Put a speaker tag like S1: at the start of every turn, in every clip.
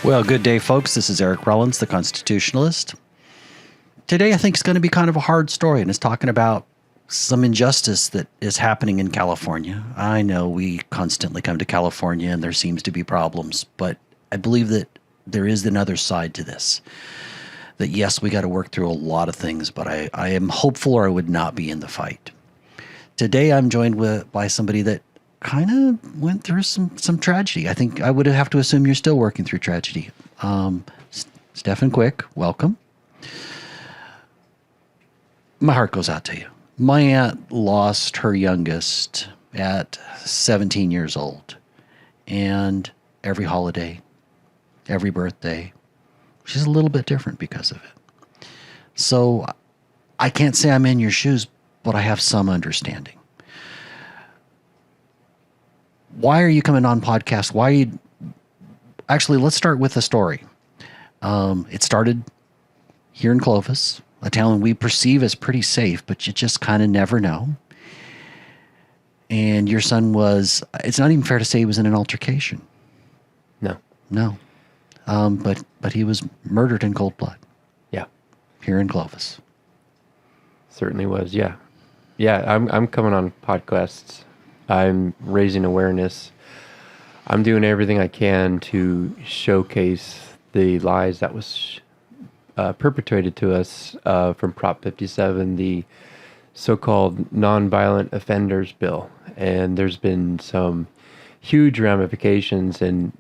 S1: Well, good day, folks. This is Eric Rollins, the Constitutionalist. Today, I think, is going to be kind of a hard story, and it's talking about some injustice that is happening in California. I know we constantly come to California, and there seems to be problems, but I believe that there is another side to this. That, yes, we got to work through a lot of things, but I am hopeful, or I would not be in the fight. Today, I'm joined by somebody that kind of went through some tragedy. I think I would have to assume you're still working through tragedy. Stephan, quick, welcome. My heart goes out to you. My aunt lost her youngest at 17 years old. And every holiday, every birthday, she's a little bit different because of it. So I can't say I'm in your shoes, but I have some understanding. Why are you coming on podcast? Actually, let's start with the story. It started here in Clovis, a town we perceive as pretty safe, but you just kind of never know. And your son it's not even fair to say he was in an altercation. No. But he was murdered in cold blood.
S2: Yeah.
S1: Here in Clovis.
S2: Certainly was, yeah. Yeah, I'm coming on podcasts. I'm raising awareness. I'm doing everything I can to showcase the lies that was perpetrated to us from Prop 57, the so-called nonviolent offenders bill. And there's been some huge ramifications and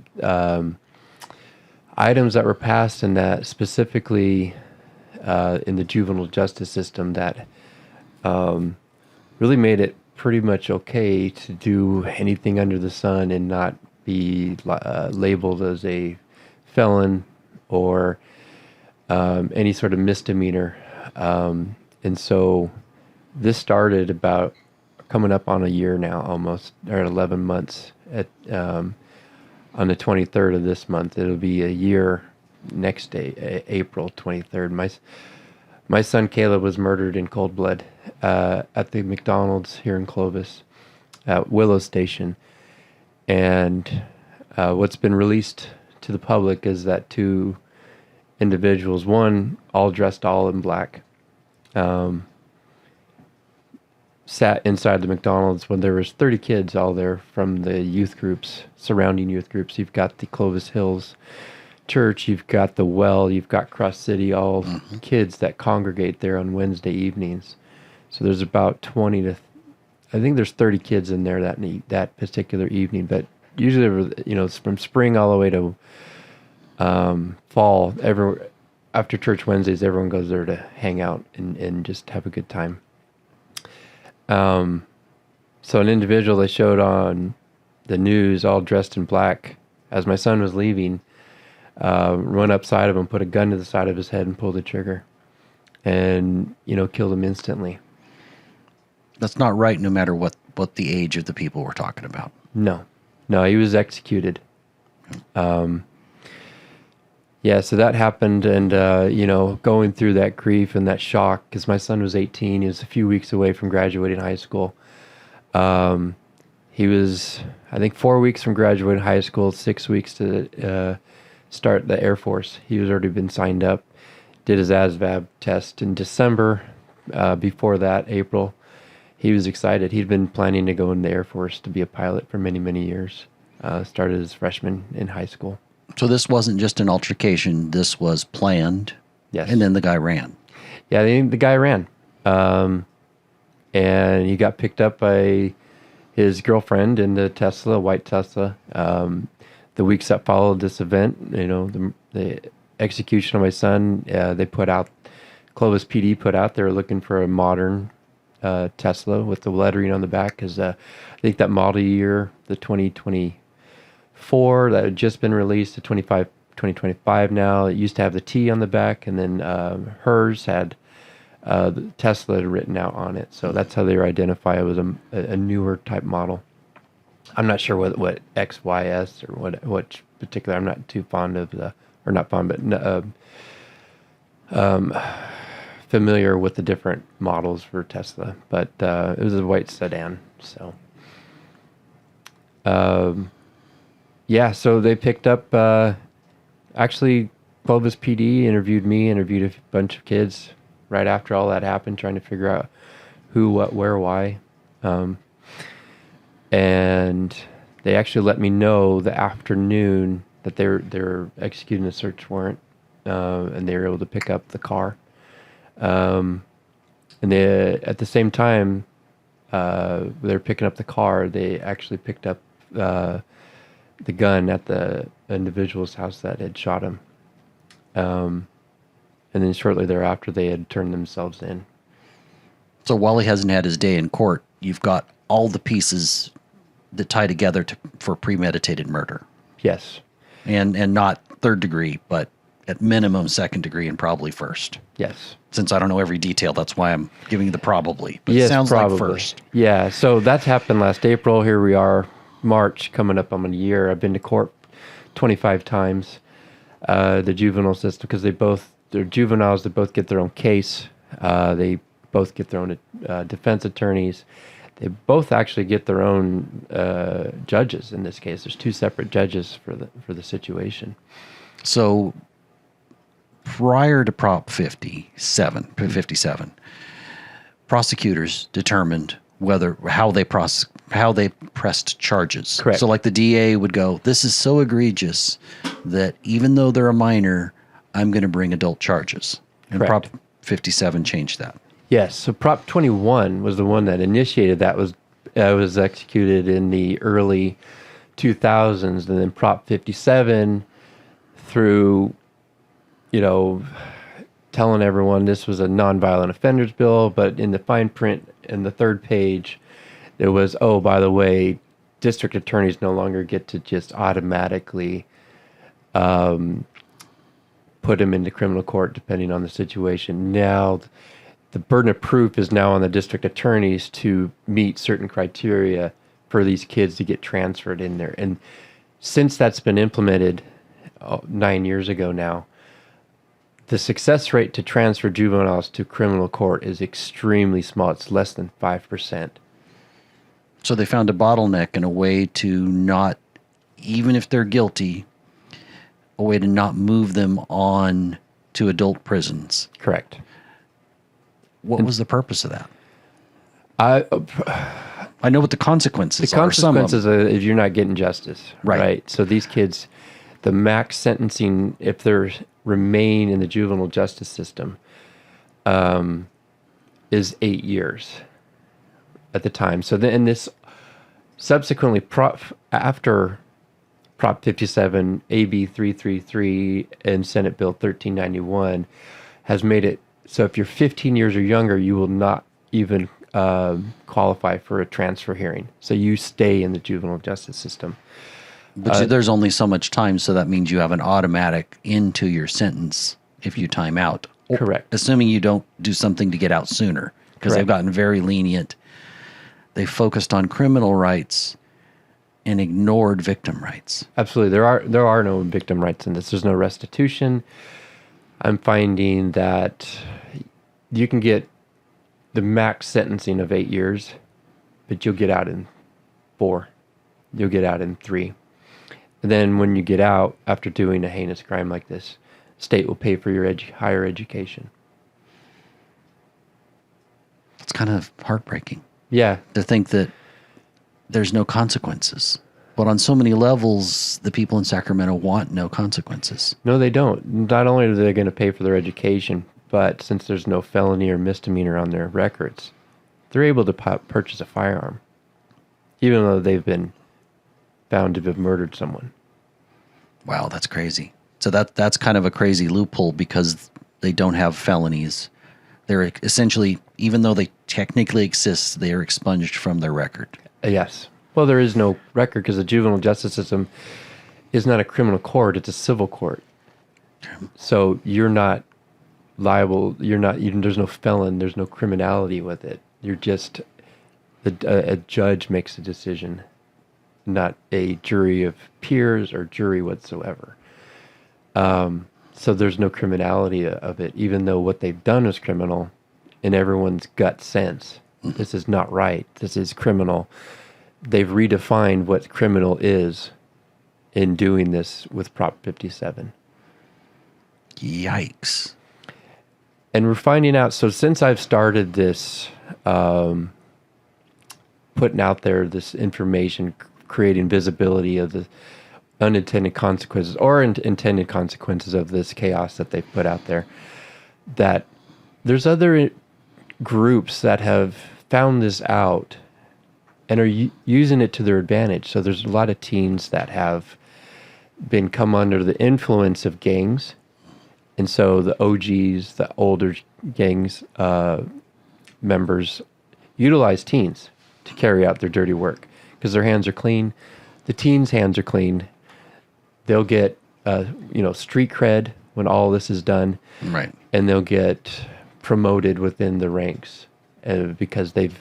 S2: items that were passed in that, specifically in the juvenile justice system, that really made it pretty much okay to do anything under the sun and not be labeled as a felon or any sort of misdemeanor. And so this started about coming up on a year now, almost, or 11 months. On the 23rd of this month, it'll be a year next day, April 23rd. My son Caleb was murdered in cold blood at the McDonald's here in Clovis, at Willow Station. And what's been released to the public is that two individuals, one all dressed all in black, sat inside the McDonald's when there was 30 kids all there from the youth groups, surrounding youth groups. You've got the Clovis Hills Church, you've got the Well, you've got Cross City, all kids that congregate there on Wednesday evenings. So there's about 20 to, I think there's 30 kids in there that particular evening. But usually, from spring all the way to fall, after church Wednesdays, everyone goes there to hang out and just have a good time. So an individual they showed on the news, all dressed in black, as my son was leaving, run up side of him, put a gun to the side of his head, and pulled the trigger, and killed him instantly.
S1: That's not right, no matter what the age of the people we're talking about.
S2: No, he was executed. Yeah, so that happened, and going through that grief and that shock, because my son was 18, he was a few weeks away from graduating high school. He was, I think, 4 weeks from graduating high school, 6 weeks to start the Air Force. He was already been signed up, did his ASVAB test in December. Before that, April, he was excited. He'd been planning to go in the Air Force to be a pilot for many, many years. Started as a freshman in high school.
S1: So this wasn't just an altercation. This was planned.
S2: Yes.
S1: And then the guy ran.
S2: Yeah, the guy ran. And he got picked up by his girlfriend in the Tesla, white Tesla. The weeks that followed this event, the execution of my son, Clovis PD put out, they were looking for a modern Tesla with the lettering on the back, because I think that model year, the 2024, that had just been released, the 2025 now, it used to have the T on the back, and then hers had the Tesla written out on it. So that's how they were identified. It was a newer type model. I'm not sure what XYS or what particular. I'm not too fond of not fond, but familiar with the different models for Tesla. But it was a white sedan. So, so they picked up Actually, Clovis PD interviewed me, interviewed a bunch of kids right after all that happened, trying to figure out who, what, where, why. And they actually let me know the afternoon that they're executing a search warrant, and they were able to pick up the car. And they, at the same time, they're picking up the car. They actually picked up the gun at the individual's house that had shot him. And then shortly thereafter, they had turned themselves in.
S1: So while he hasn't had his day in court, you've got all the pieces that tie together for premeditated murder.
S2: Yes.
S1: And not third degree, but at minimum second degree and probably first.
S2: Yes.
S1: Since I don't know every detail, that's why I'm giving you the probably. But
S2: Yes,
S1: it sounds
S2: probably.
S1: like first.
S2: Yeah, so that's happened last April. Here we are, March, coming up on a year. I've been to court 25 times. The juvenile system, because they're juveniles, they both get their own case. They both get their own defense attorneys. They both actually get their own judges in this case. There's 2 separate judges for the situation.
S1: So prior to Prop 57, prosecutors determined how they pressed charges.
S2: Correct.
S1: So like the DA would go, this is so egregious that even though they're a minor, I'm going to bring adult charges. And
S2: Correct.
S1: Prop 57 changed that.
S2: Yes, so Prop 21 was the one that initiated that. Was executed in the early 2000s, and then Prop 57 through, telling everyone this was a nonviolent offenders bill, but in the fine print in the 3rd page, there was, oh, by the way, district attorneys no longer get to just automatically put him into criminal court depending on the situation. Now, the burden of proof is now on the district attorneys to meet certain criteria for these kids to get transferred in there. And since that's been implemented 9 years ago now, the success rate to transfer juveniles to criminal court is extremely small. It's less than 5%.
S1: So they found a bottleneck and a way to not, even if they're guilty, a way to not move them on to adult prisons.
S2: Correct.
S1: What was the purpose of that?
S2: I
S1: I know what the consequences
S2: The
S1: are. Some of
S2: consequences
S1: them.
S2: is you're not getting justice.
S1: Right.
S2: So these kids, the max sentencing, if they remain in the juvenile justice system, is 8 years at the time. So then this subsequently, after Prop 57, AB 333, and Senate Bill 1391 has made it so if you're 15 years or younger, you will not even qualify for a transfer hearing. So you stay in the juvenile justice system.
S1: But there's only so much time, so that means you have an automatic into your sentence if you time out.
S2: Correct.
S1: Assuming you don't do something to get out sooner, because they've
S2: Correct.
S1: gotten very lenient. They focused on criminal rights and ignored victim rights.
S2: Absolutely. There are no victim rights in this. There's no restitution. I'm finding that you can get the max sentencing of 8 years, but you'll get out in 4. You'll get out in 3. And then when you get out after doing a heinous crime like this, state will pay for your higher education.
S1: It's kind of heartbreaking
S2: Yeah.
S1: to think that there's no consequences. But on so many levels, the people in Sacramento want no consequences.
S2: No, they don't. Not only are they going to pay for their education, but since there's no felony or misdemeanor on their records, they're able to purchase a firearm, even though they've been found to have murdered someone.
S1: Wow, that's crazy. So that's kind of a crazy loophole because they don't have felonies. They're essentially, even though they technically exist, they are expunged from their record.
S2: Yes. Well, there is no record because the juvenile justice system is not a criminal court; it's a civil court. So you're not liable. There's no felon. There's no criminality with it. You're just a judge makes a decision, not a jury of peers or jury whatsoever. So there's no criminality of it, even though what they've done is criminal in everyone's gut sense. This is not right. This is criminal. They've redefined what criminal is in doing this with Prop 57.
S1: Yikes.
S2: And we're finding out, so since I've started this, putting out there this information, creating visibility of the unintended consequences or intended consequences of this chaos that they put out there, that there's other groups that have found this out and are using it to their advantage. So there's a lot of teens that have been come under the influence of gangs. And so the OGs, the older gangs members, utilize teens to carry out their dirty work because their hands are clean. The teens' hands are clean. They'll get, street cred when all this is done.
S1: Right.
S2: And they'll get promoted within the ranks because they've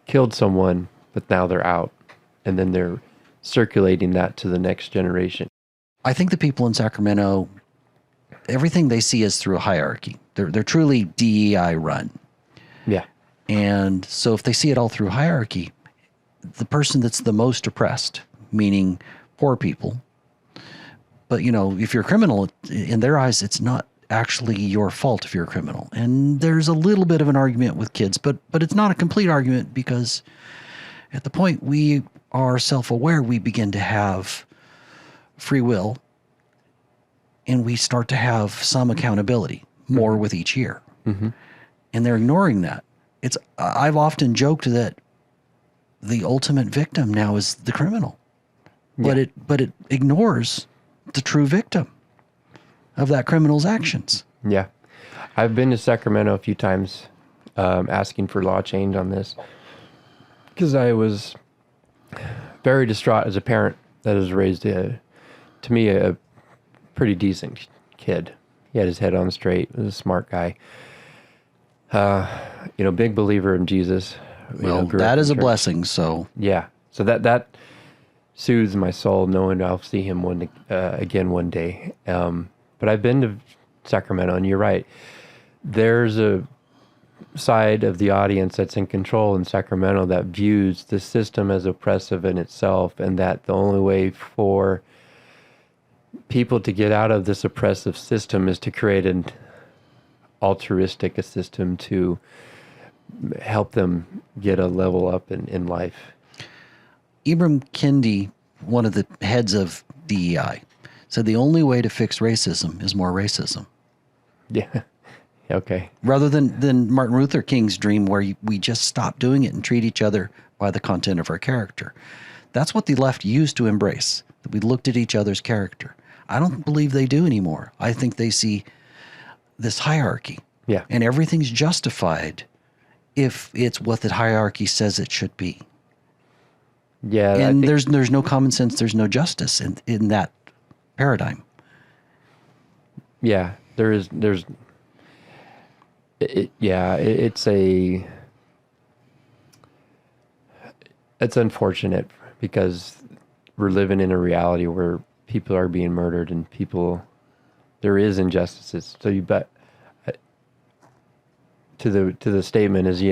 S2: killed someone, but now they're out. And then they're circulating that to the next generation.
S1: I think the people in Sacramento, everything they see is through a hierarchy. They're truly DEI run.
S2: Yeah.
S1: And so if they see it all through hierarchy, the person that's the most oppressed, meaning poor people, but if you're a criminal, in their eyes, it's not actually your fault if you're a criminal. And there's a little bit of an argument with kids, but it's not a complete argument because at the point we are self-aware, we begin to have free will and we start to have some accountability more with each year.
S2: Mm-hmm.
S1: And they're ignoring that. I've often joked that the ultimate victim now is the criminal,
S2: Yeah.
S1: but it ignores the true victim of that criminal's actions.
S2: Yeah. I've been to Sacramento a few times asking for law change on this because I was very distraught as a parent that has raised, to me, a pretty decent kid. He had his head on straight, was a smart guy. Big believer in Jesus.
S1: Well,
S2: Grew up
S1: that
S2: in
S1: is a
S2: church.
S1: blessing. So
S2: Yeah. So that soothes my soul knowing I'll see him again one day. But I've been to Sacramento, and you're right. There's a side of the audience that's in control in Sacramento that views the system as oppressive in itself, and that the only way for people to get out of this oppressive system is to create an altruistic system to help them get a level up in life.
S1: Ibram Kendi, one of the heads of DEI, said the only way to fix racism is more racism.
S2: Yeah. Okay.
S1: Rather than Martin Luther King's dream where we just stop doing it and treat each other by the content of our character. That's what the left used to embrace, that we looked at each other's character. I don't believe they do anymore. I think they see this hierarchy.
S2: Yeah.
S1: And everything's justified if it's what the hierarchy says it should be.
S2: Yeah.
S1: And there's no common sense, there's no justice in that paradigm.
S2: Yeah, there's it's unfortunate because we're living in a reality where people are being murdered and there is injustices. So you bet to the statement is,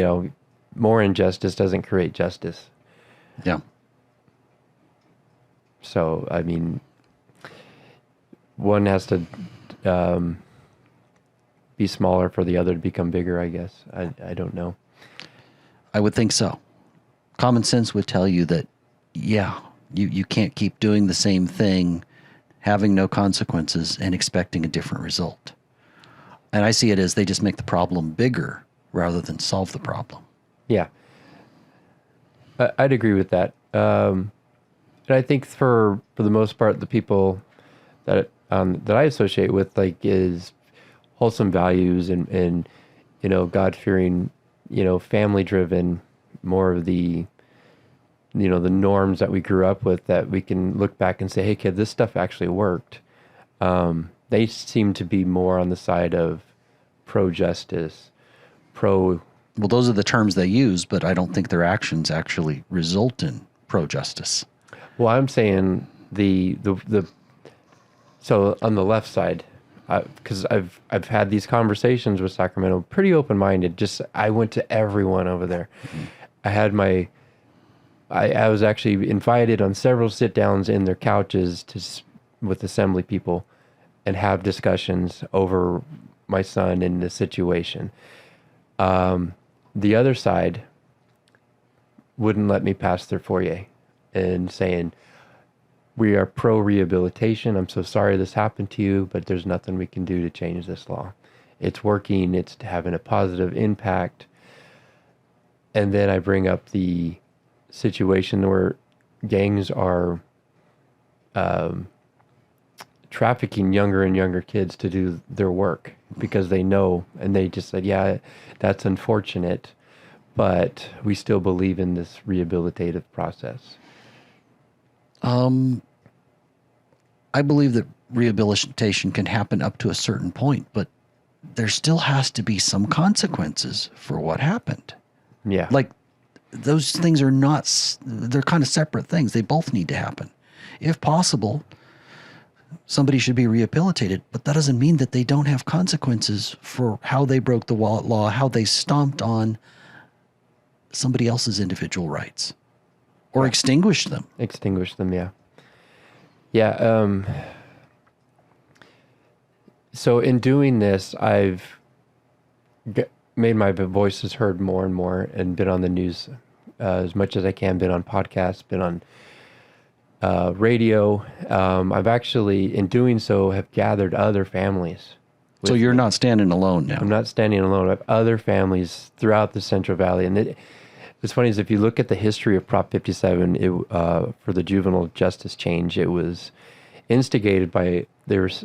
S2: more injustice doesn't create justice.
S1: Yeah.
S2: So, I mean, one has to be smaller for the other to become bigger, I guess. I don't know.
S1: I would think so. Common sense would tell you that, you can't keep doing the same thing, having no consequences, and expecting a different result. And I see it as they just make the problem bigger rather than solve the problem.
S2: Yeah. I'd agree with that. And I think for the most part, the people that I associate with, is wholesome values and God-fearing, family-driven, more of the, the norms that we grew up with that we can look back and say, hey, kid, this stuff actually worked. They seem to be more on the side of pro-justice, Well,
S1: those are the terms they use, but I don't think their actions actually result in pro-justice.
S2: Well, I'm saying so on the left side, because I've had these conversations with Sacramento, pretty open-minded. I went to everyone over there. Mm-hmm. I was actually invited on several sit-downs in their couches with assembly people, and have discussions over my son in this situation. The other side wouldn't let me pass their foyer and saying, we are pro rehabilitation. I'm so sorry this happened to you, but there's nothing we can do to change this law. It's working. It's having a positive impact. And then I bring up the situation where gangs are trafficking younger and younger kids to do their work because they know, and they just said, yeah, that's unfortunate, but we still believe in this rehabilitative process.
S1: I believe that rehabilitation can happen up to a certain point, but there still has to be some consequences for what happened.
S2: Yeah.
S1: Like, those things are not, they're kind of separate things. They both need to happen. If possible, somebody should be rehabilitated, but that doesn't mean that they don't have consequences for how they broke the law, how they stomped on somebody else's individual rights or extinguished them.
S2: Extinguish them, yeah. Yeah. So in doing this, I've made my voices heard more and more and been on the news as much as I can, been on podcasts, been on radio. I've actually, in doing so, have gathered other families.
S1: So you're not standing alone now.
S2: I'm not standing alone. I have other families throughout the Central Valley. And what's funny is if you look at the history of Prop 57 for the juvenile justice change, it was instigated by, there's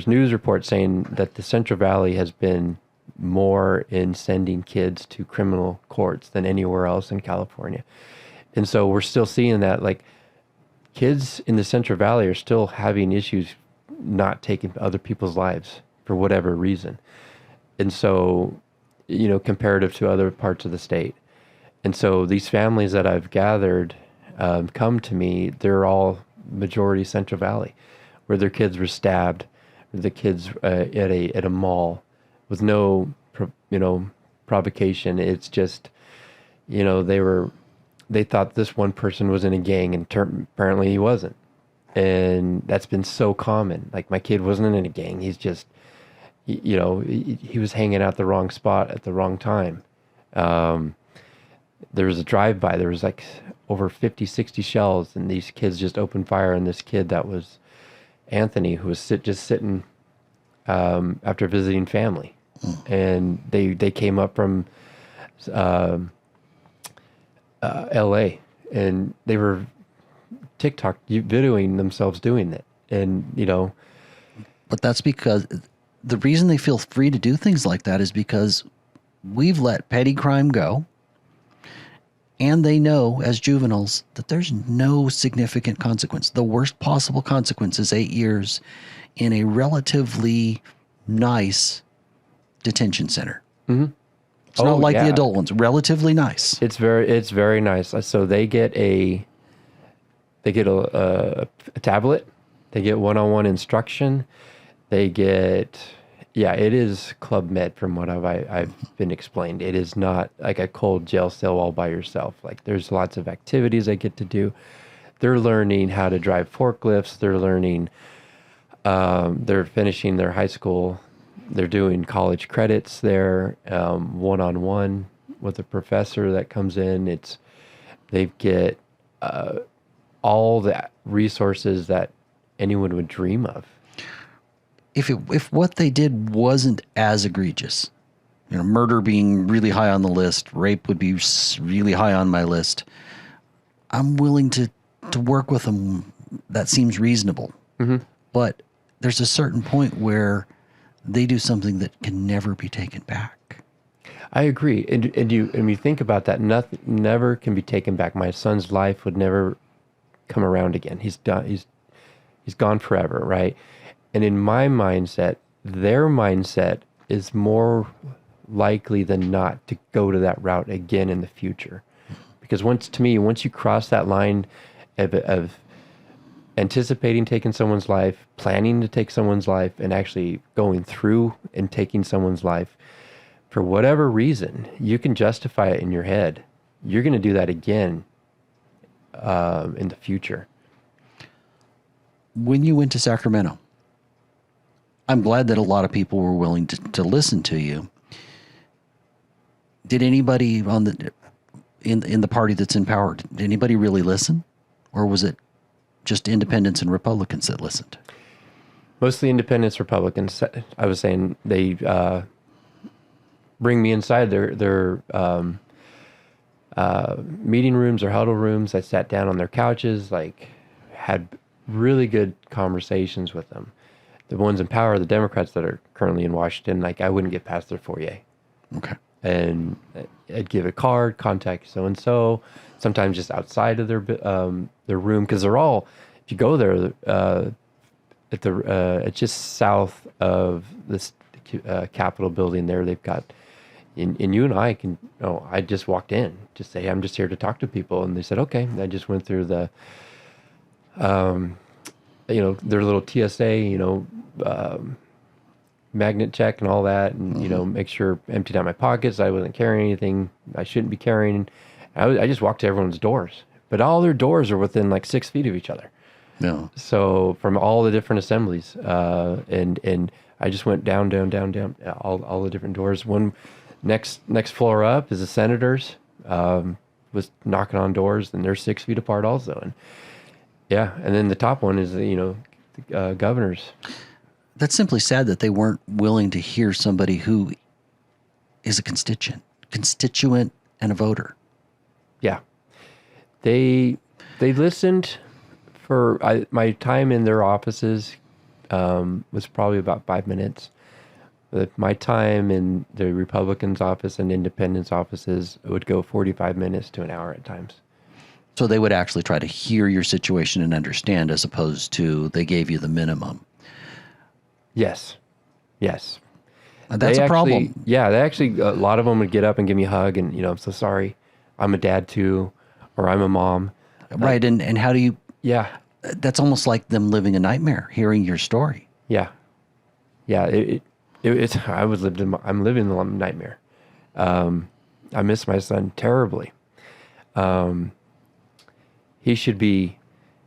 S2: news reports saying that the Central Valley has been more in sending kids to criminal courts than anywhere else in California. And so we're still seeing that, like, kids in the Central Valley are still having issues not taking other people's lives for whatever reason. And so, comparative to other parts of the state. And so these families that I've gathered come to me, they're all majority Central Valley, where their kids were stabbed, or the kids at a mall with no, provocation. It's just, they thought this one person was in a gang, and apparently he wasn't. And that's been so common. Like, my kid wasn't in a gang. He's just, he was hanging out the wrong spot at the wrong time. There was a drive-by. There was like over 50, 60 shells, and these kids just opened fire on this kid that was Anthony, who was just sitting after visiting family. And they came up from L.A., and they were TikTok videoing themselves doing it. And,
S1: But that's because the reason they feel free to do things like that is because we've let petty crime go. And they know, as juveniles, that there's no significant consequence. The worst possible consequence is 8 years in a relatively nice detention center. Mm-hmm. It's not like the adult ones. Relatively nice.
S2: It's very nice. So they get a tablet. They get one-on-one instruction. They get, it is Club Med from what I've been explained. It is not like a cold jail cell all by yourself. Like, there's lots of activities they get to do. They're learning how to drive forklifts. They're learning, they're finishing their high school. They're doing college credits there, one-on-one with a professor that comes in. They get all the resources that anyone would dream of.
S1: If what they did wasn't as egregious, murder being really high on the list, rape would be really high on my list, I'm willing to work with them. That seems reasonable. Mm-hmm. But there's a certain point where they do something that can never be taken back.
S2: I agree. And you think about that, nothing never can be taken back. My son's life would never come around again. He's done. He's gone forever, right? And in my mindset, their mindset is more likely than not to go to that route again in the future. Because once you cross that line of anticipating taking someone's life, planning to take someone's life, and actually going through and taking someone's life, for whatever reason, you can justify it in your head. You're going to do that again in the future.
S1: When you went to Sacramento, I'm glad that a lot of people were willing to listen to you. Did anybody on the in the party that's in power, did anybody really listen? Or was it just independents and Republicans that listened?
S2: Mostly independents, Republicans. I was saying they bring me inside their meeting rooms or huddle rooms. I sat down on their couches, like had really good conversations with them. The ones in power, the Democrats that are currently in Washington, like I wouldn't get past their foyer.
S1: Okay.
S2: And I'd give a card, contact so-and-so, sometimes just outside of their room, because they're all, if you go there, it's just south of this Capitol building there, they've got, and you and I can, I just walked in to say, I'm just here to talk to people. And they said, okay. And I just went through the, their little TSA, magnet check and all that, and make sure emptied out my pockets. I wasn't carrying anything I shouldn't be carrying. I just walked to everyone's doors, but all their doors are within like 6 feet of each other.
S1: No.
S2: So from all the different assemblies, and I just went down, all the different doors. One next floor up is the senators. Was knocking on doors, and they're 6 feet apart also, and and then the top one is the governors.
S1: That's simply sad that they weren't willing to hear somebody who is a constituent and a voter.
S2: Yeah. They listened for my time in their offices was probably about 5 minutes. But my time in the Republicans' office and Independents' offices would go 45 minutes to an hour at times.
S1: So they would actually try to hear your situation and understand, as opposed to they gave you the minimum.
S2: Yes.
S1: That's a problem.
S2: Yeah, they actually, a lot of them would get up and give me a hug and, I'm so sorry. I'm a dad too, or I'm a mom.
S1: Right. And how do you,
S2: yeah,
S1: that's almost like them living a nightmare, hearing your story.
S2: Yeah. It's, I'm living a nightmare. I miss my son terribly. He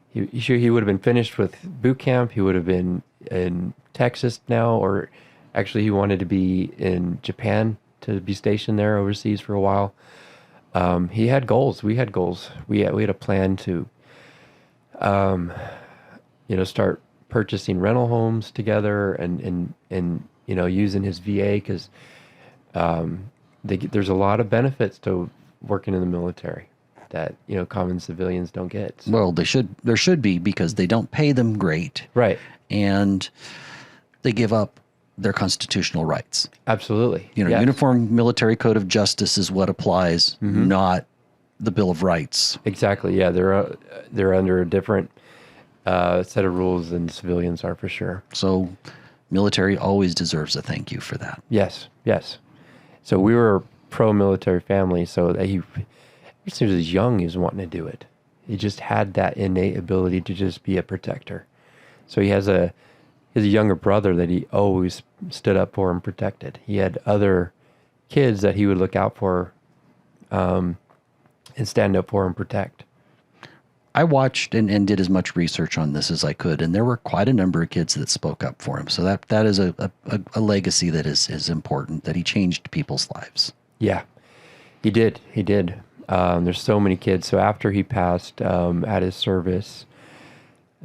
S2: would have been finished with boot camp. He would have been in Texas now, or actually he wanted to be in Japan to be stationed there overseas for a while. He had goals. We had goals. We had a plan to, start purchasing rental homes together and using his VA, because there's a lot of benefits to working in the military that common civilians don't get. So.
S1: Well, there should be, because they don't pay them great,
S2: right? And
S1: they give up their constitutional rights.
S2: Absolutely.
S1: Yes. Uniform Military Code of Justice is what applies, not the Bill of Rights.
S2: Exactly. Yeah, they're under a different set of rules than civilians are, for sure.
S1: So, military always deserves a thank you for that.
S2: Yes. So we were a pro-military family. So he was young, he was wanting to do it. He just had that innate ability to just be a protector. So he has a younger brother that he always stood up for and protected. He had other kids that he would look out for and stand up for and protect.
S1: I watched and did as much research on this as I could, and there were quite a number of kids that spoke up for him. So that is a legacy that is important, that he changed people's lives.
S2: Yeah, he did. There's so many kids. So after he passed at his service,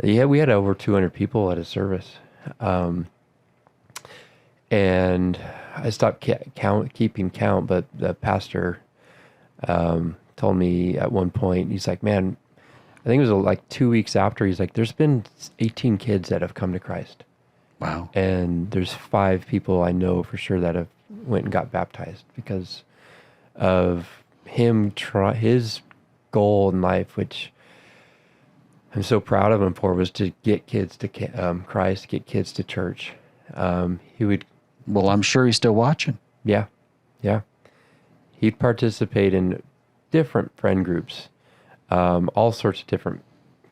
S2: we had over 200 people at his service. And I stopped keeping count, but the pastor told me at one point, he's like, man, I think it was like 2 weeks after, he's like, there's been 18 kids that have come to Christ.
S1: Wow.
S2: And there's 5 people I know for sure that have went and got baptized because of him his goal in life, which I'm so proud of him for, was to get kids to Christ, get kids to church. He would.
S1: Well, I'm sure he's still watching.
S2: Yeah. He'd participate in different friend groups. All sorts of different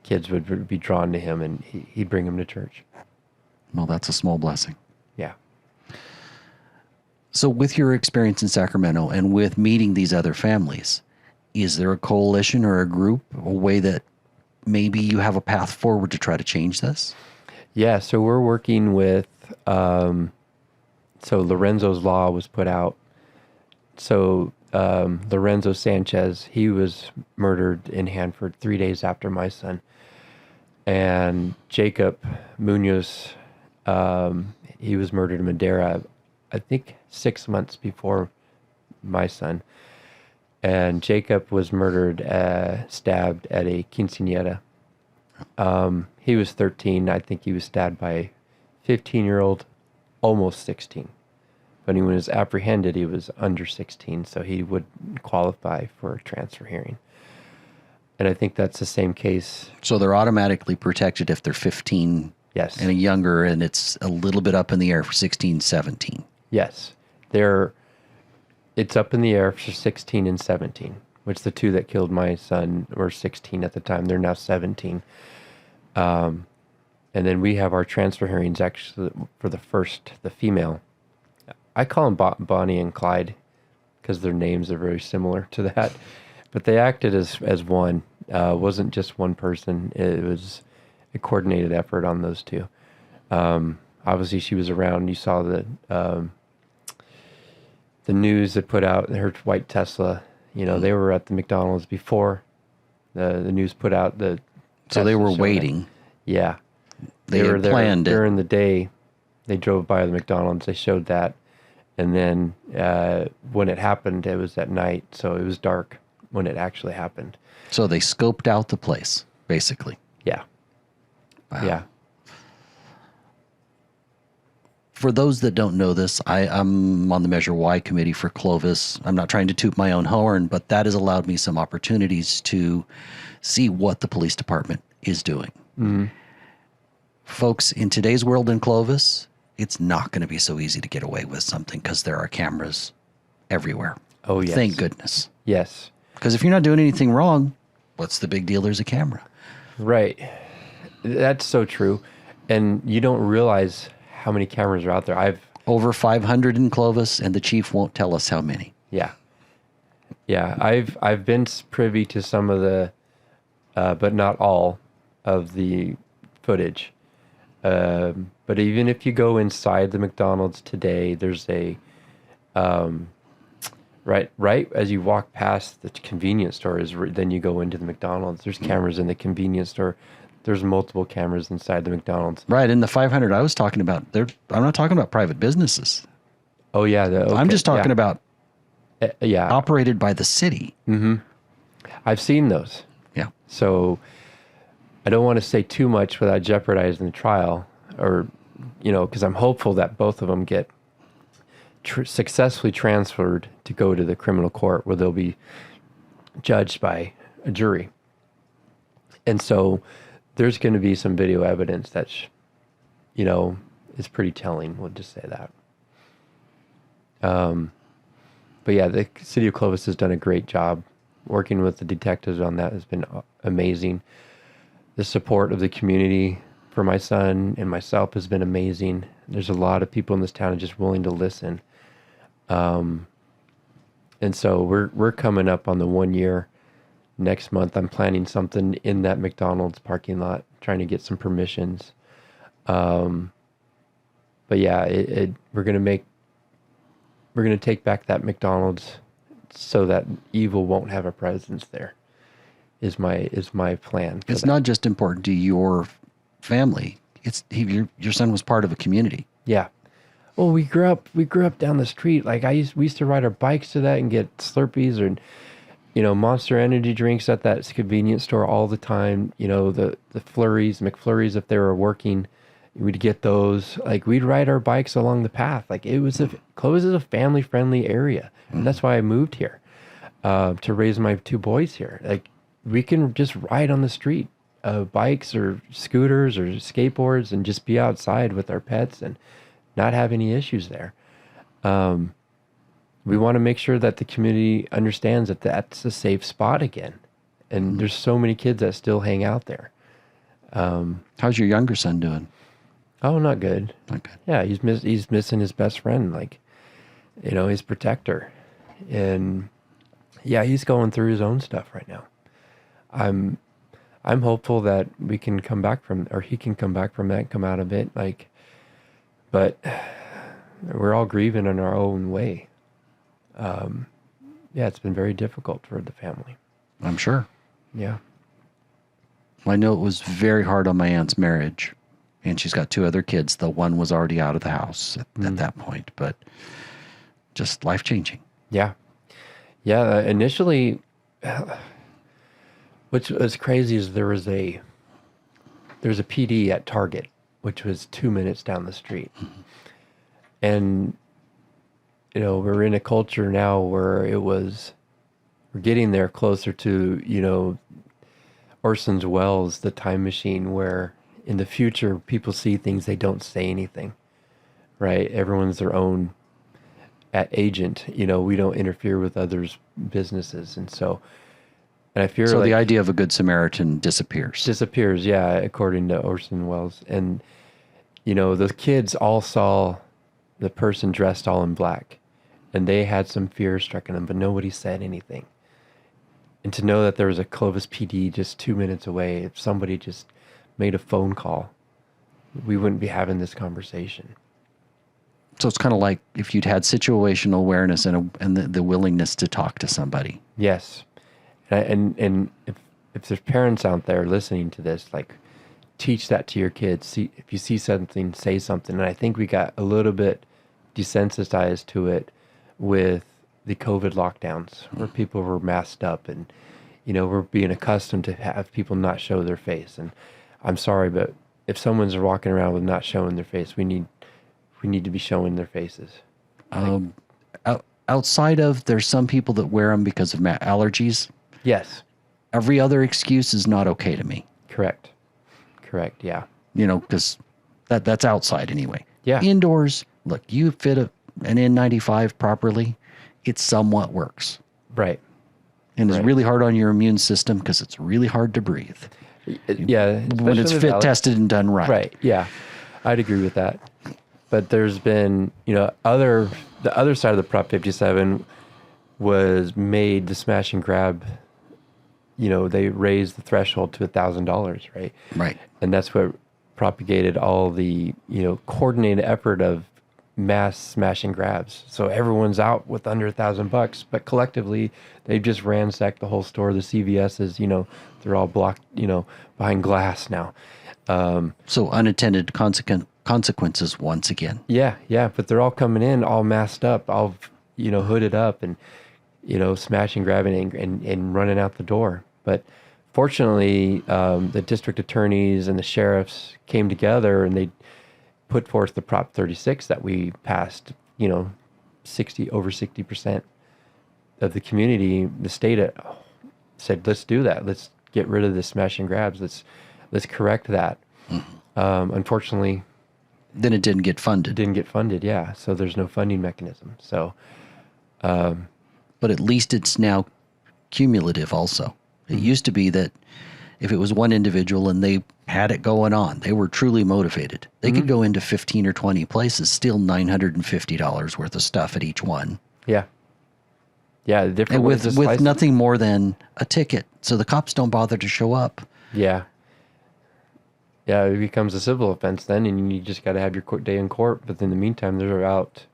S2: kids would be drawn to him, and he'd bring them to church.
S1: Well, that's a small blessing.
S2: Yeah.
S1: So with your experience in Sacramento and with meeting these other families, is there a coalition or a group, a way that maybe you have a path forward to try to change this?
S2: Yeah, so we're working with, so Lorenzo's Law was put out. So Lorenzo Sanchez, he was murdered in Hanford 3 days after my son. And Jacob Munoz, he was murdered in Madera, I think 6 months before my son. And Jacob was murdered, stabbed at a quinceañera. He was 13. I think he was stabbed by a 15-year-old, almost 16. But when he was apprehended, he was under 16, so he would qualify for a transfer hearing. And I think that's the same case.
S1: So they're automatically protected if they're 15
S2: Yes.
S1: and younger, and it's a little bit up in the air for 16, 17.
S2: Yes. It's up in the air for 16 and 17, which the two that killed my son were 16 at the time. They're now 17. And then we have our transfer hearings actually for the female. I call them Bonnie and Clyde because their names are very similar to that. But they acted as one. It wasn't just one person. It was a coordinated effort on those two. Obviously, she was around. You saw the news that put out her white Tesla. They were at the McDonald's before the news put out the.
S1: So they were
S2: Tesla
S1: waiting.
S2: Yeah,
S1: They
S2: were
S1: had
S2: there
S1: planned it.
S2: during the day. They drove by the McDonald's. They showed that, and then when it happened, it was at night, so it was dark when it actually happened.
S1: So they scoped out the place, basically.
S2: Yeah.
S1: Wow.
S2: Yeah.
S1: For those that don't know this, I'm on the Measure Y committee for Clovis. I'm not trying to toot my own horn, but that has allowed me some opportunities to see what the police department is doing.
S2: Mm-hmm.
S1: Folks, in today's world in Clovis, it's not going to be so easy to get away with something because there are cameras everywhere.
S2: Oh, yes.
S1: Thank goodness.
S2: Yes.
S1: Because if you're not doing anything wrong, what's the big deal? There's a camera.
S2: Right. That's so true. And you don't realize how many cameras are out there.
S1: Over 500 in Clovis, and the chief won't tell us how many.
S2: Yeah. I've been privy to some of the, but not all of the footage. But even if you go inside the McDonald's today, there's a, right as you walk past the convenience store then you go into the McDonald's. There's cameras in the convenience store. There's multiple cameras inside the McDonald's.
S1: Right, in the 500 I was talking about, I'm not talking about private businesses.
S2: Oh yeah,
S1: I'm just talking about
S2: yeah,
S1: operated by the city.
S2: Mm-hmm. I've seen those.
S1: Yeah.
S2: So I don't want to say too much without jeopardizing the trial, or because I'm hopeful that both of them get successfully transferred to go to the criminal court where they'll be judged by a jury. And so there's going to be some video evidence that, is pretty telling. We'll just say that. But yeah, the city of Clovis has done a great job. Working with the detectives on that has been amazing. The support of the community for my son and myself has been amazing. There's a lot of people in this town just willing to listen. And so we're coming up on the 1 year. Next month, I'm planning something in that McDonald's parking lot, trying to get some permissions. But yeah, we're gonna take back that McDonald's so that evil won't have a presence there. Is my plan.
S1: It's not just important to your family. Your son was part of a community.
S2: Yeah. Well, we grew up down the street. Like we used to ride our bikes to that and get Slurpees or, Monster Energy drinks at that convenience store all the time. The McFlurries, if they were working, we'd get those. Like we'd ride our bikes along the path. Like Clovis is a family friendly area. And that's why I moved here, to raise my two boys here. Like we can just ride on the street, bikes or scooters or skateboards and just be outside with our pets and not have any issues there. We want to make sure that the community understands that that's a safe spot again. And there's so many kids that still hang out there.
S1: How's your younger son doing?
S2: Oh, not good.
S1: Not good.
S2: Yeah, he's missing his best friend, his protector. And yeah, he's going through his own stuff right now. I'm I'm hopeful that we can come back from, or he can come back from that, come out of it. Like, but we're all grieving in our own way. Yeah, it's been very difficult for the family.
S1: I'm sure.
S2: Yeah.
S1: I know it was very hard on my aunt's marriage, and she's got 2 other kids. The one was already out of the house at that point, but just life-changing.
S2: Yeah. Yeah. Initially, which was crazy is there was a PD at Target, which was 2 minutes down the street. And, you know, we're in a culture now where we're getting there closer to, you know, Orson Welles' The Time Machine, where in the future people see things, they don't say anything, right? Everyone's their own agent. You know, we don't interfere with others' businesses. And I fear
S1: So
S2: like
S1: the idea of a good Samaritan disappears.
S2: yeah, according to Orson Welles. And, you know, the kids all saw the person dressed all in black, and they had some fear stricken them, but nobody said anything. And to know that there was a Clovis PD just 2 minutes away, if somebody just made a phone call, we wouldn't be having this conversation.
S1: So it's kind of like if you'd had situational awareness and the willingness to talk to somebody.
S2: Yes. And if there's parents out there listening to this, like, teach that to your kids. See, if you see something, say something. And I think we got a little bit desensitized to it with the COVID lockdowns, where people were masked up, and, you know, we're being accustomed to have people not show their face. And I'm sorry, but if someone's walking around with not showing their face, we need to be showing their faces.
S1: Outside of, there's some people that wear them because of allergies.
S2: Yes.
S1: Every other excuse is not okay to me.
S2: Correct. Yeah.
S1: You know, because that's outside anyway.
S2: Yeah.
S1: Indoors, look, you fit an N95 properly, it somewhat works.
S2: Right.
S1: And it's really hard on your immune system because it's really hard to breathe.
S2: Yeah.
S1: When it's fit, tested, and done right.
S2: Right. Yeah. I'd agree with that. But there's been, you know, the other side of the Prop 57 was made the smash and grab. You know, they raised the threshold to $1,000, right?
S1: Right.
S2: And that's what propagated all the, you know, coordinated effort of mass smash and grabs. So everyone's out with under $1,000, but collectively they've just ransacked the whole store. The CVS's, you know, they're all blocked, you know, behind glass now.
S1: So unintended consequences once again.
S2: Yeah. But they're all coming in all masked up, all, you know, hooded up, and, you know, smashing, grabbing, and running out the door. But fortunately, the district attorneys and the sheriffs came together, and they put forth the Prop 36 that we passed. You know, over 60% of the community, the state said, let's do that. Let's get rid of the smash and grabs. Let's correct that. Unfortunately,
S1: then it didn't get funded.
S2: Yeah. So there's no funding mechanism. So,
S1: but at least it's now cumulative also. It used to be that if it was one individual and they had it going on, they were truly motivated. They could go into 15 or 20 places, steal $950 worth of stuff at each one.
S2: Yeah. Yeah.
S1: And with nothing more than a ticket. So the cops don't bother to show up.
S2: Yeah. Yeah. It becomes a civil offense then, and you just got to have your day in court. But in the meantime, they're out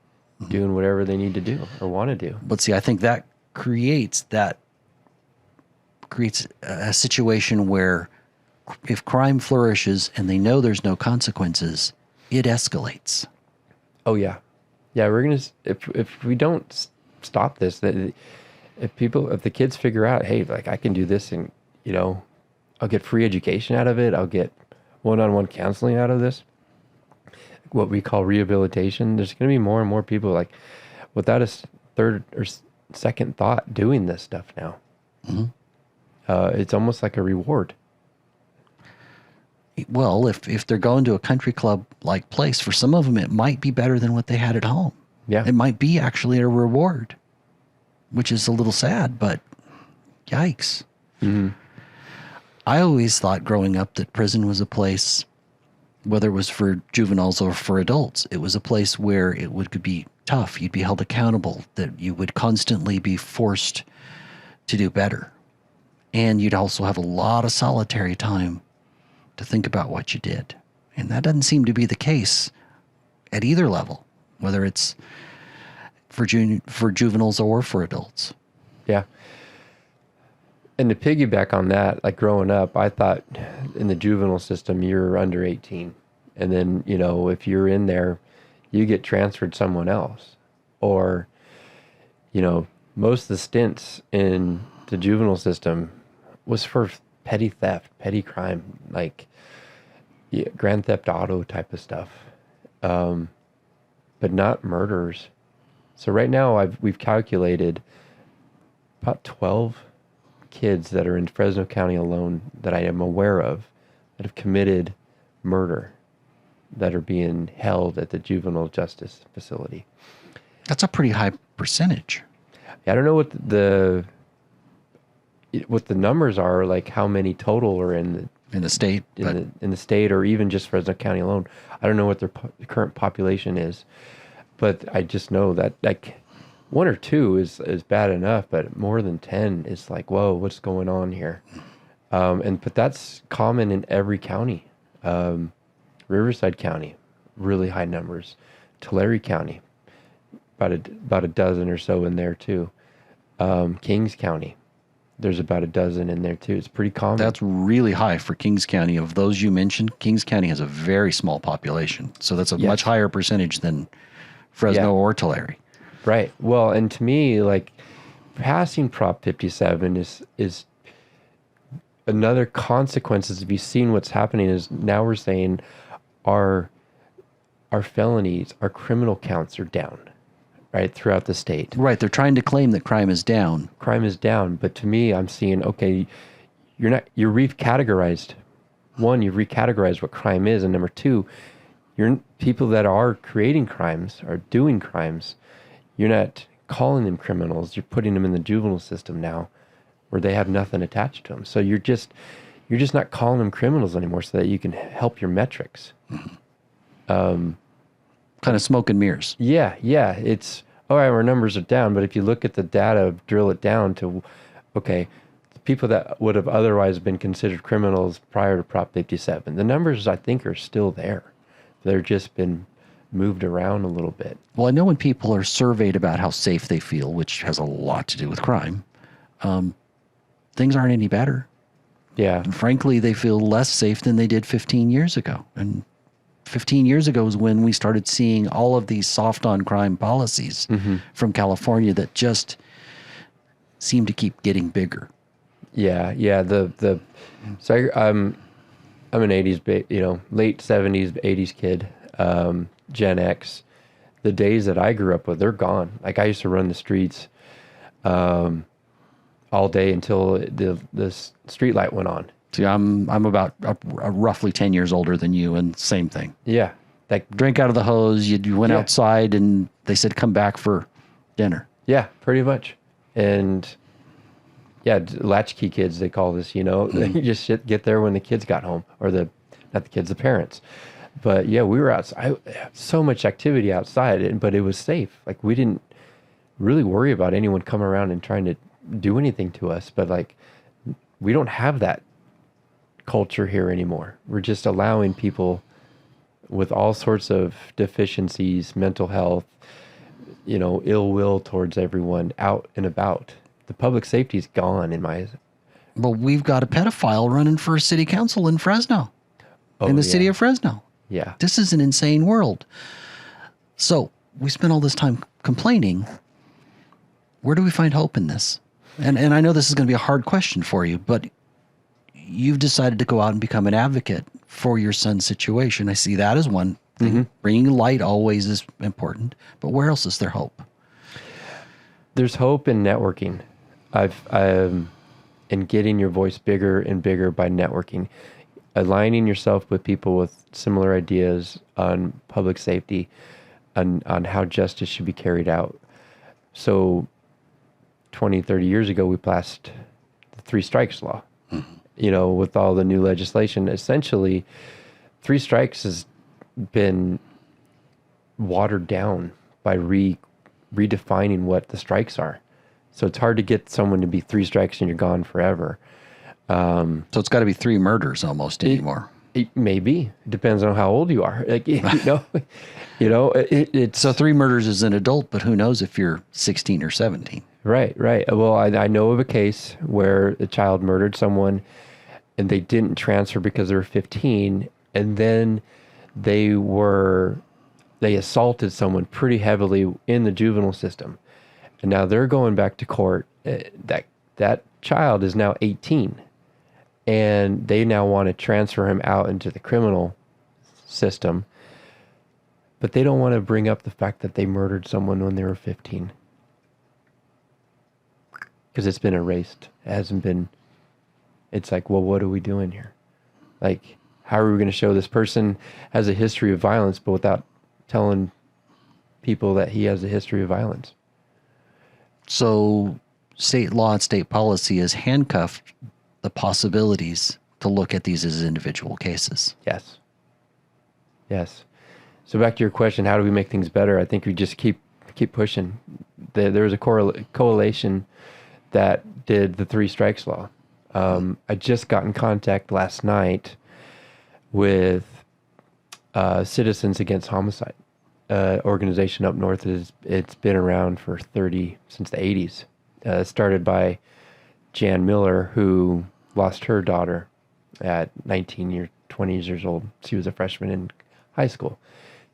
S2: doing whatever they need to do or want to do.
S1: But see, I think that creates a situation where if crime flourishes and they know there's no consequences, it escalates.
S2: Oh yeah. Yeah. We're going to, if we don't stop this, that if the kids figure out, hey, like, I can do this, and, you know, I'll get free education out of it. I'll get one-on-one counseling out of this, what we call rehabilitation. There's going to be more and more people, like, without a third or second thought, doing this stuff now.
S1: Mm-hmm.
S2: It's almost like a reward.
S1: Well, if they're going to a country club like place, for some of them, it might be better than what they had at home.
S2: Yeah.
S1: It might be actually a reward, which is a little sad, but yikes.
S2: Mm-hmm.
S1: I always thought growing up that prison was a place, whether it was for juveniles or for adults, it was a place where it could be tough. You'd be held accountable, that you would constantly be forced to do better. And you'd also have a lot of solitary time to think about what you did. And that doesn't seem to be the case at either level, whether it's for juveniles or for adults.
S2: Yeah. And to piggyback on that, like growing up, I thought in the juvenile system, you're under 18. And then, you know, if you're in there, you get transferred to someone else. Or, you know, most of the stints in the juvenile system was for petty theft, petty crime, like grand theft auto type of stuff, but not murders. So right now we've calculated about 12 kids that are in Fresno County alone that I am aware of that have committed murder that are being held at the juvenile justice facility.
S1: That's a pretty high percentage.
S2: I don't know what the numbers are, like how many total are in
S1: the state,
S2: in the state, or even just Fresno County alone. I don't know what their current population is, but I just know that like 1 or 2 is bad enough, but more than 10 is like, whoa, what's going on here? But that's common in every county. Riverside County, really high numbers. Tulare County, about a dozen or so in there too. Kings County, there's about a dozen in there too. It's pretty common.
S1: That's really high for Kings County. Of those you mentioned, Kings County has a very small population. So that's a much higher percentage than Fresno or Tulare.
S2: Right. Well, and to me, like passing Prop 57 is another consequences. If you've seen what's happening is now we're saying our felonies, our criminal counts are down. Right, throughout the state.
S1: Right, they're trying to claim that crime is down.
S2: Crime is down, but to me, I'm seeing, okay, you're recategorized. One, you've recategorized what crime is, and number 2, you're people that are creating crimes, are doing crimes. You're not calling them criminals. You're putting them in the juvenile system now, where they have nothing attached to them. So you're just not calling them criminals anymore, so that you can help your metrics.
S1: Mm-hmm. Kind of smoke and mirrors.
S2: Yeah. It's, all right, our numbers are down, but if you look at the data, drill it down to, okay, the people that would have otherwise been considered criminals prior to Prop 57, the numbers, I think, are still there. They're just been moved around a little bit.
S1: Well, I know when people are surveyed about how safe they feel, which has a lot to do with crime, things aren't any better.
S2: Yeah.
S1: And frankly, they feel less safe than they did 15 years ago. And 15 years ago is when we started seeing all of these soft on crime policies from California that just seem to keep getting bigger.
S2: Yeah. So I'm an 80s, late 70s, 80s kid, Gen X. The days that I grew up with, they're gone. Like I used to run the streets all day until the street light went on.
S1: See, I'm about roughly 10 years older than you, and same thing.
S2: Yeah.
S1: Like drink out of the hose, you went outside and they said, come back for dinner.
S2: Yeah, pretty much. And yeah, latchkey kids, they call this, you just get there when the kids got home, or not the kids, the parents. But yeah, we were outside, so much activity outside, but it was safe. Like we didn't really worry about anyone coming around and trying to do anything to us. But like, we don't have that culture here anymore. We're just allowing people with all sorts of deficiencies, mental health, ill will towards everyone out and about. The public safety's gone in my...
S1: Well, we've got a pedophile running for city council in Fresno, in the city of Fresno.
S2: Yeah.
S1: This is an insane world. So we spent all this time complaining. Where do we find hope in this? And I know this is going to be a hard question for you, but you've decided to go out and become an advocate for your son's situation. I see that as one thing. Mm-hmm. Bringing light always is important. But where else is there hope?
S2: There's hope in networking. In getting your voice bigger and bigger by networking, aligning yourself with people with similar ideas on public safety, on how justice should be carried out. So 20, 30 years ago, we passed the 3 strikes law. Mm-hmm. With all the new legislation, essentially 3 strikes has been watered down by redefining what the strikes are. So it's hard to get someone to be 3 strikes and you're gone forever.
S1: So it's got to be 3 murders almost anymore.
S2: It maybe it depends on how old you are. Like, it's
S1: So 3 murders as an adult, but who knows if you're 16 or 17.
S2: right. Well, I know of a case where a child murdered someone and they didn't transfer because they were 15, and then they assaulted someone pretty heavily in the juvenile system, and now they're going back to court. That child is now 18, and they now want to transfer him out into the criminal system, but they don't want to bring up the fact that they murdered someone when they were 15 because it's been erased. It hasn't been. It's like, well, what are we doing here? Like, how are we going to show this person has a history of violence, but without telling people that he has a history of violence?
S1: So state law and state policy has handcuffed the possibilities to look at these as individual cases.
S2: Yes. So back to your question, how do we make things better? I think we just keep pushing. There was a coalition that did the 3 strikes law. I just got in contact last night with Citizens Against Homicide, organization up north. It's been around for since the 80s. Started by Jan Miller, who lost her daughter at 20 years old. She was a freshman in high school.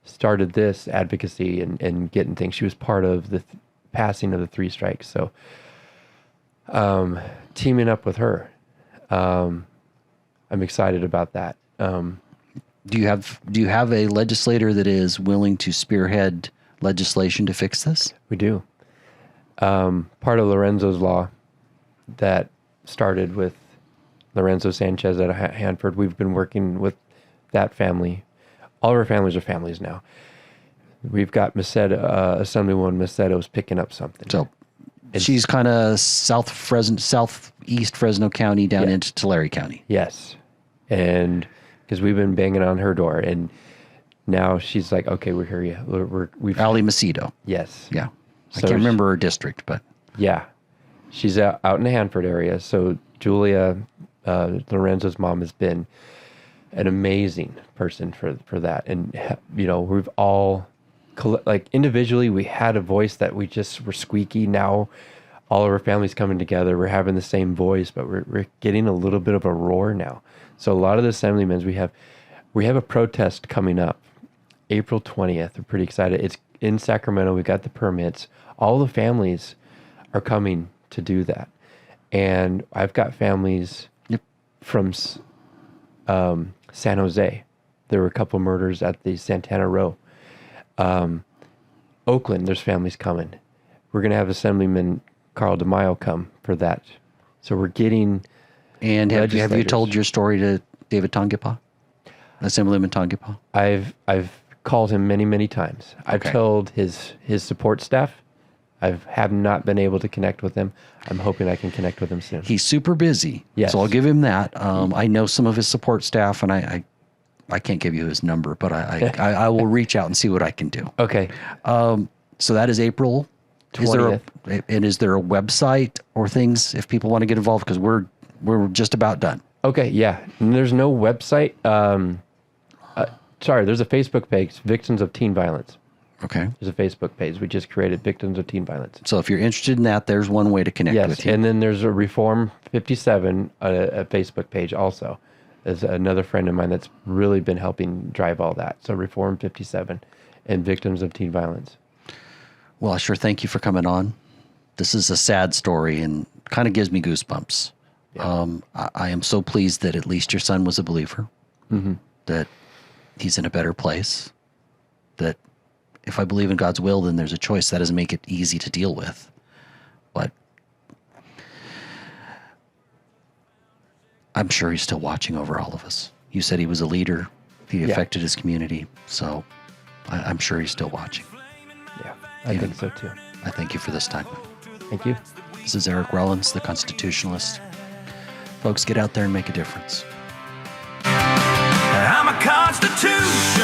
S2: Started this advocacy and getting things. She was part of the passing of the 3 strikes. So teaming up with her, I'm excited about that.
S1: Do you have a legislator that is willing to spearhead legislation to fix this?
S2: We do. Part of Lorenzo's law that started with Lorenzo Sanchez at Hanford. We've been working with that family. All of our families are families now. We've got Assemblywoman Maceto's picking up something.
S1: So she's kind of southeast Fresno County down into Tulare County.
S2: Yes. And because we've been banging on her door, and now she's like, okay, we hear you. We've
S1: Ali Macedo.
S2: Yes.
S1: Yeah.
S2: So
S1: I can't remember her district, but.
S2: Yeah. She's out in the Hanford area. So Julia, Lorenzo's mom, has been an amazing person for that. And, we've all, like, individually, we had a voice that we just were squeaky. Now all of our families coming together, we're having the same voice, but we're getting a little bit of a roar now. So a lot of the assemblymen, we have a protest coming up April 20th. We're pretty excited. It's in Sacramento. We got the permits. All the families are coming to do that. And I've got families from San Jose. There were a couple murders at the Santana Row. Oakland, there's families coming. We're going to have Assemblyman Carl DeMaio come for that. So we're getting...
S1: And have you told your story to David Tongipa, Assemblyman Tongipa?
S2: I've called him many, many times. I've told his support staff. I have not been able to connect with him. I'm hoping I can connect with him soon.
S1: He's super busy,
S2: yes.
S1: So I'll give him that. I know some of his support staff, and I can't give you his number, but I will reach out and see what I can do.
S2: Okay.
S1: So that is April
S2: 20th.
S1: Is there a website or things if people want to get involved? Because we're just about done.
S2: Okay, yeah. And there's no website. Sorry, there's a Facebook page, Victims of Teen Violence.
S1: Okay.
S2: There's a Facebook page. We just created Victims of Teen Violence.
S1: So if you're interested in that, there's one way to connect with you.
S2: And then there's a Reform 57, a Facebook page also. There's another friend of mine that's really been helping drive all that. So Reform 57 and Victims of Teen Violence.
S1: Well, I sure thank you for coming on. This is a sad story and kind of gives me goosebumps. Yeah. I am so pleased that at least your son was a believer, that he's in a better place, that if I believe in God's will, then there's a choice. That doesn't make it easy to deal with. But I'm sure he's still watching over all of us. You said he was a leader. He affected his community. So I'm sure he's still watching.
S2: Yeah, I think so too.
S1: I thank you for this time.
S2: Thank you.
S1: This is Eric Rollins, the Constitutionalist. Folks, get out there and make a difference.
S3: I'm a constitutionalist.